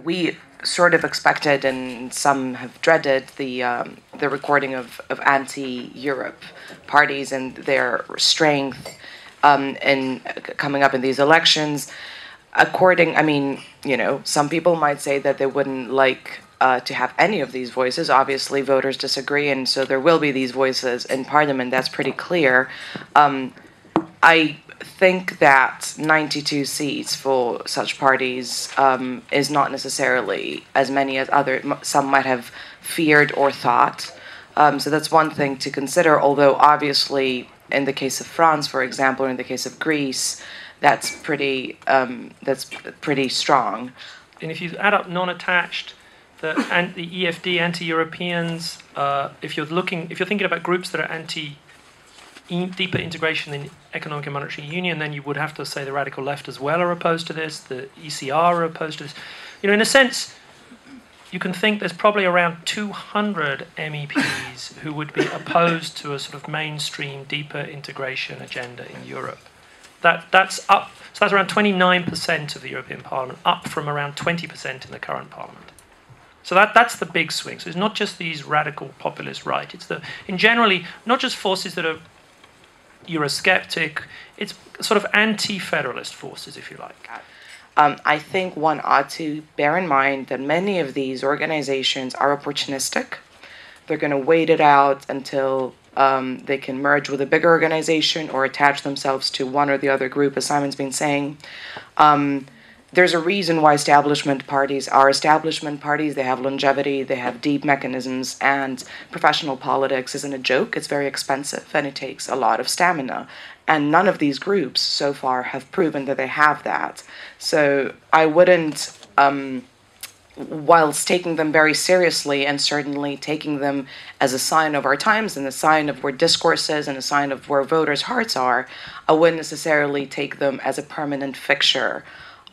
we sort of expected, and some have dreaded, the recording of anti-Europe parties and their strength in coming up in these elections. Some people might say that they wouldn't like to have any of these voices. Obviously, voters disagree, and so there will be these voices in Parliament. That's pretty clear. I think that 92 seats for such parties is not necessarily as many as some might have feared or thought. So that's one thing to consider, although obviously in the case of France, for example, or in the case of Greece, that's pretty strong. And if you add up non-attached, the EFD, anti-Europeans, if you're thinking about groups that are deeper integration in economic and monetary union, then you would have to say the radical left as well are opposed to this, the ECR are opposed to this. In a sense, you can think there's probably around 200 MEPs who would be opposed to a sort of mainstream, deeper integration agenda in Europe. That's up, so that's around 29% of the European Parliament, up from around 20% in the current Parliament. So that's the big swing. So it's not just these radical populist right. It's generally not just forces that are Eurosceptic. It's sort of anti-federalist forces, if you like. I think one ought to bear in mind that many of these organizations are opportunistic. They're going to wait it out until they can merge with a bigger organization or attach themselves to one or the other group, as Simon's been saying. There's a reason why establishment parties are establishment parties. They have longevity, they have deep mechanisms, and professional politics isn't a joke. It's very expensive, and it takes a lot of stamina. And none of these groups so far have proven that they have that. So I wouldn't, whilst taking them very seriously and certainly taking them as a sign of our times and a sign of where discourse is and a sign of where voters' hearts are, I wouldn't necessarily take them as a permanent fixture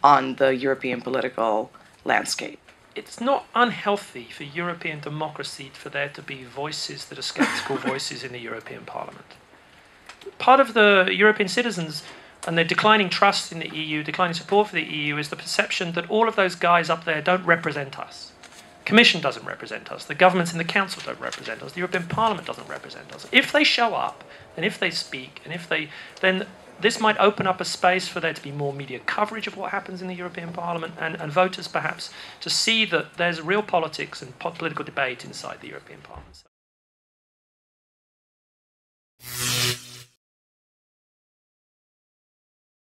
on the European political landscape. It's not unhealthy for European democracy for there to be voices that are sceptical voices in the European Parliament. Part of the European citizens and their declining trust in the EU, declining support for the EU, is the perception that all of those guys up there don't represent us. The Commission doesn't represent us. The governments in the Council don't represent us. The European Parliament doesn't represent us. If they show up, and if they speak, and then this might open up a space for there to be more media coverage of what happens in the European Parliament, and voters perhaps to see that there's real politics and political debate inside the European Parliament.